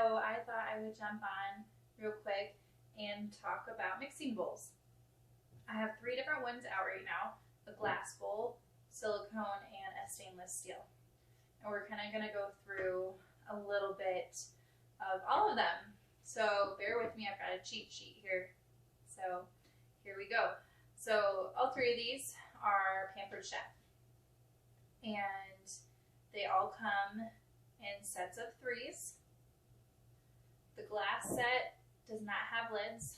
So I thought I would jump on real quick and talk about mixing bowls. I have 3 different ones out right now: a glass bowl, silicone, and a stainless steel. And we're kind of going to go through a little bit of all of them. So bear with me, I've got a cheat sheet here. So here we go. So all 3 of these are Pampered Chef. And they all come in sets of 3s. The glass set does not have lids.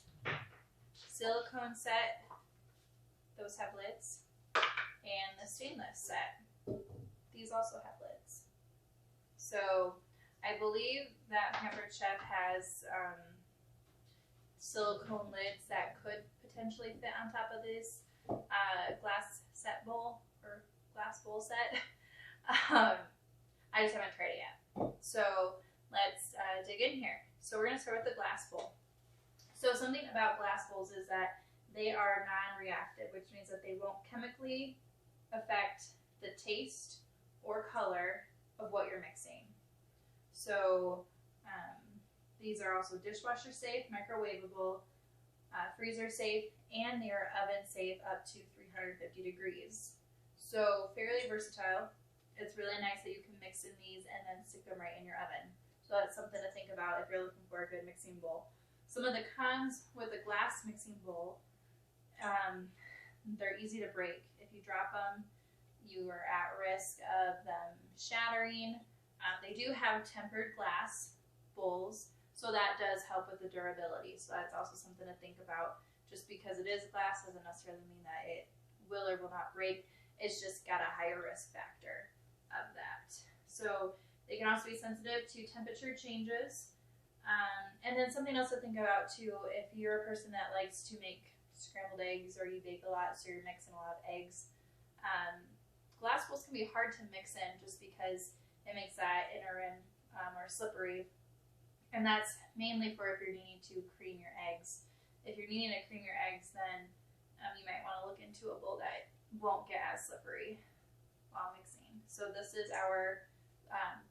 Silicone set, those have lids. And the stainless set, these also have lids. So I believe that Pampered Chef has silicone lids that could potentially fit on top of this glass set bowl or glass bowl set. I just haven't tried it yet. So let's dig in here. So we're going to start with the glass bowl. So something about glass bowls is that they are non-reactive, which means that they won't chemically affect the taste or color of what you're mixing. So these are also dishwasher safe, microwavable, freezer safe, and they are oven safe up to 350 degrees. So fairly versatile. It's really nice that you can mix in these and then stick them right in your oven. So that's something to think about if you're looking for a good mixing bowl. Some of the cons with a glass mixing bowl, they're easy to break. If you drop them, you are at risk of them shattering. They do have tempered glass bowls, so that does help with the durability. So that's also something to think about. Just because it is glass doesn't necessarily mean that it will or will not break. It's just got a higher risk factor of that. So they can also be sensitive to temperature changes. And then something else to think about too, if you're a person that likes to make scrambled eggs or you bake a lot, so you're mixing a lot of eggs, glass bowls can be hard to mix in just because it makes that inner rim more slippery. And that's mainly for if you're needing to cream your eggs. If you're needing to cream your eggs, then you might want to look into a bowl that won't get as slippery while mixing. So this is our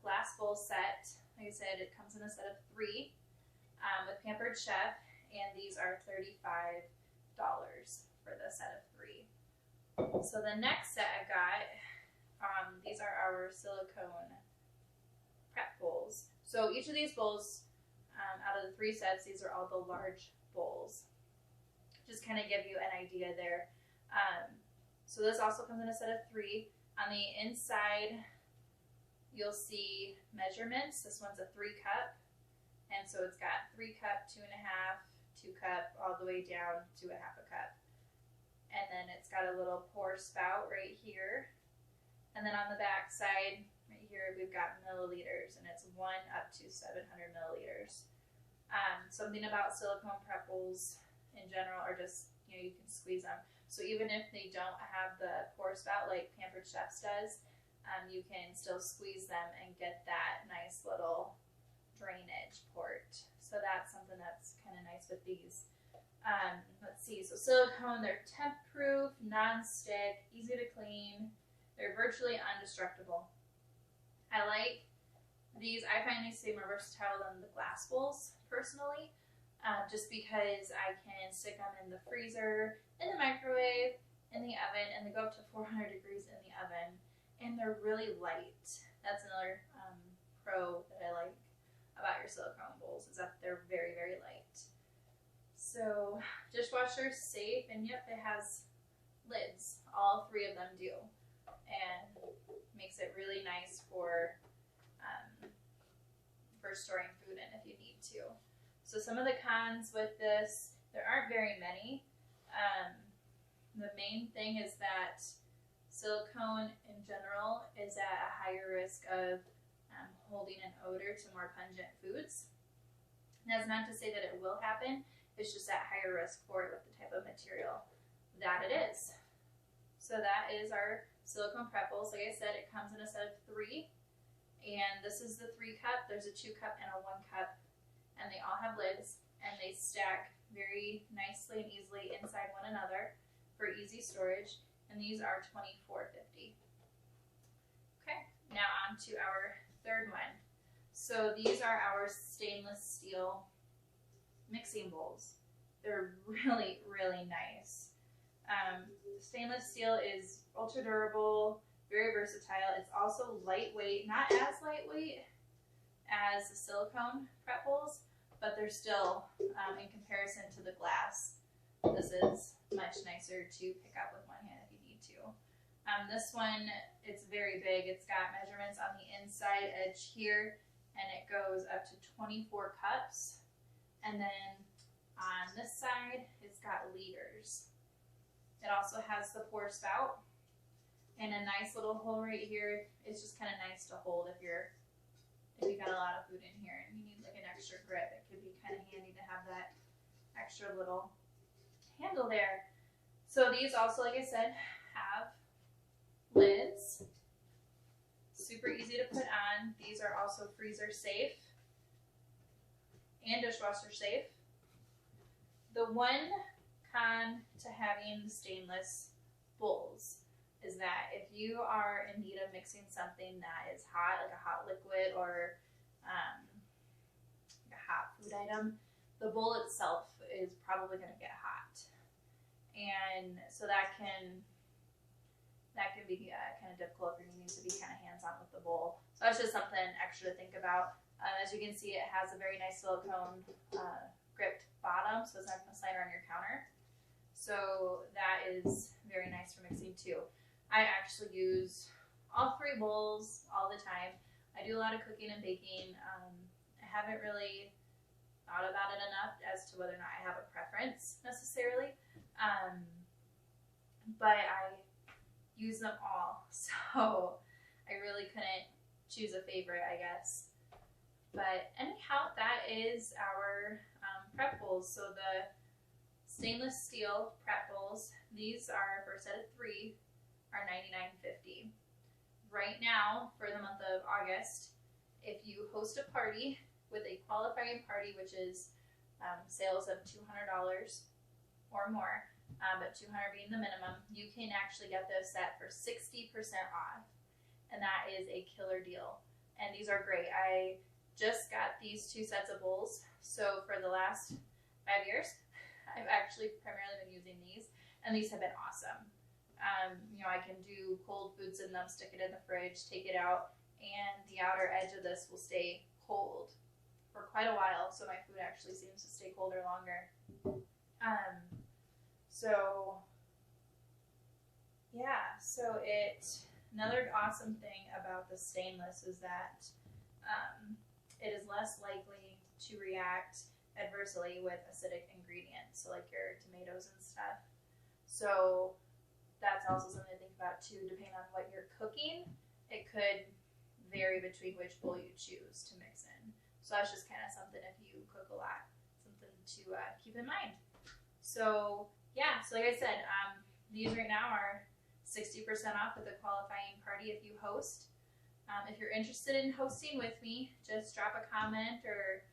glass bowl set. Like I said, it comes in a set of 3 with Pampered Chef, and these are $35 for the set of 3. So the next set I got, these are our silicone prep bowls. So each of these bowls, out of the 3 sets, these are all the large bowls. Just kind of give you an idea there. So this also comes in a set of 3. On the inside, you'll see measurements. This one's a 3 cup. And so it's got 3 cup, 2.5, 2 cup, all the way down to a 1/2 cup. And then it's got a little pour spout right here. And then on the back side, right here, we've got milliliters, and it's 1 up to 700 milliliters. Something about silicone prep bowls in general are just, you can squeeze them. So even if they don't have the pour spout like Pampered Chef's does, you can still squeeze them and get that nice little drainage port. So that's something that's kind of nice with these. Let's see, so silicone, they're temp proof, non-stick, easy to clean. They're virtually indestructible. I like these. I find these to be more versatile than the glass bowls personally, just because I can stick them in the freezer, in the microwave, in the oven, and they go up to 400 degrees in the oven, and they're really light. That's another pro that I like about your silicone bowls, is that they're very, very light. So dishwasher safe, and yep, it has lids. All 3 of them do, and makes it really nice for storing food in if you need to. So some of the cons with this, there aren't very many. The main thing is that silicone in general is at a higher risk of holding an odor to more pungent foods. And that's not to say that it will happen, it's just at higher risk for it with the type of material that it is. So that is our silicone prep bowls. Like I said, it comes in a set of 3. And this is the 3 cup. There's a 2 cup and a 1 cup. And they all have lids. And they stack very nicely and easily inside one another for easy storage. And these are $24.50. Okay, now on to our third one. So these are our stainless steel mixing bowls. They're really, really nice. Stainless steel is ultra durable, very versatile. It's also lightweight, not as lightweight as the silicone prep bowls, but they're still, in comparison to the glass, this is much nicer to pick up with one hand if you need to. This one, it's very big. It's got measurements on the inside edge here, and it goes up to 24 cups. And then on this side, it's got liters. It also has the pour spout and a nice little hole right here. It's just kind of nice to hold if you got a lot of food in here and you need like an extra grip. It could be kind of handy to have that extra little handle there. So these also, like I said, have lids. Super easy to put on. These are also freezer safe and dishwasher safe. The one con to having the stainless bowls is that if you are in need of mixing something that is hot, like a hot liquid or like a hot food item, the bowl itself is probably going to get hot. And so that can be kind of difficult if you're needing to be kind of hands-on with the bowl. So that's just something extra to think about. As you can see, it has a very nice silicone gripped bottom, so it's not going to slide around your counter. So that is very nice for mixing too. I actually use all three bowls all the time. I do a lot of cooking and baking. I haven't really thought about it enough as to whether or not I have a preference necessarily, but I use them all, so I really couldn't choose a favorite, I guess. But anyhow, that is our prep bowls. So the stainless steel prep bowls, these are for a set of 3 are $99.50. Right now, for the month of August, if you host a party with a qualifying party, which is sales of $200 or more, but $200 being the minimum, you can actually get this set for 60% off, and that is a killer deal. And these are great. I just got these 2 sets of bowls, so for the last 5 years, I've actually primarily been using these, and these have been awesome. You know, I can do cold foods in them, stick it in the fridge, take it out, and the outer edge of this will stay cold for quite a while, so my food actually seems to stay colder longer. So yeah, so another awesome thing about the stainless is that it is less likely to react adversely with acidic ingredients, so like your tomatoes and stuff. So that's also something to think about too. Depending on what you're cooking, it could vary between which bowl you choose to mix in. So that's just kind of something, if you cook a lot, something to keep in mind. So yeah, so like I said, these right now are 60% off with a qualifying party if you host. If you're interested in hosting with me, just drop a comment or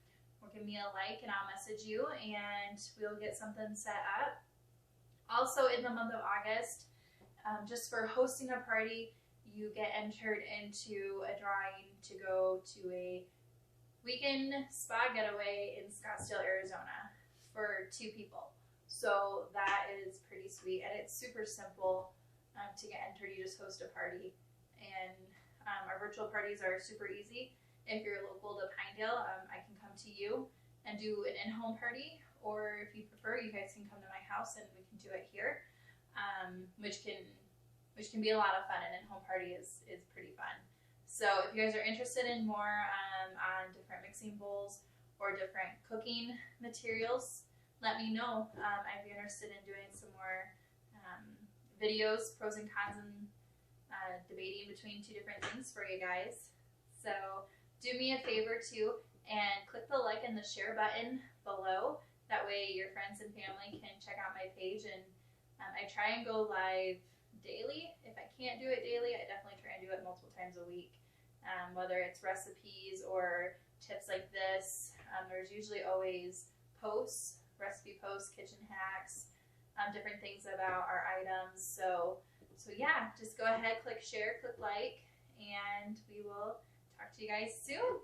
give me a like and I'll message you and we'll get something set up. Also in the month of August, just for hosting a party, you get entered into a drawing to go to a weekend spa getaway in Scottsdale, Arizona for 2 people. So that is pretty sweet, and it's super simple to get entered. You just host a party, and our virtual parties are super easy. If you're local to Pinedale, I can come to you and do an in-home party, or if you prefer, you guys can come to my house and we can do it here, which can be a lot of fun. An in-home party is pretty fun. So if you guys are interested in more on different mixing bowls or different cooking materials, let me know. I'd be interested in doing some more videos, pros and cons, and debating between 2 different things for you guys. So do me a favor too and click the like and the share button below. That way your friends and family can check out my page, and I try and go live daily. If I can't do it daily, I definitely try and do it multiple times a week, whether it's recipes or tips like this. There's usually always posts, recipe posts, kitchen hacks, different things about our items. So yeah, just go ahead, click share, click like, and we will talk to you guys soon.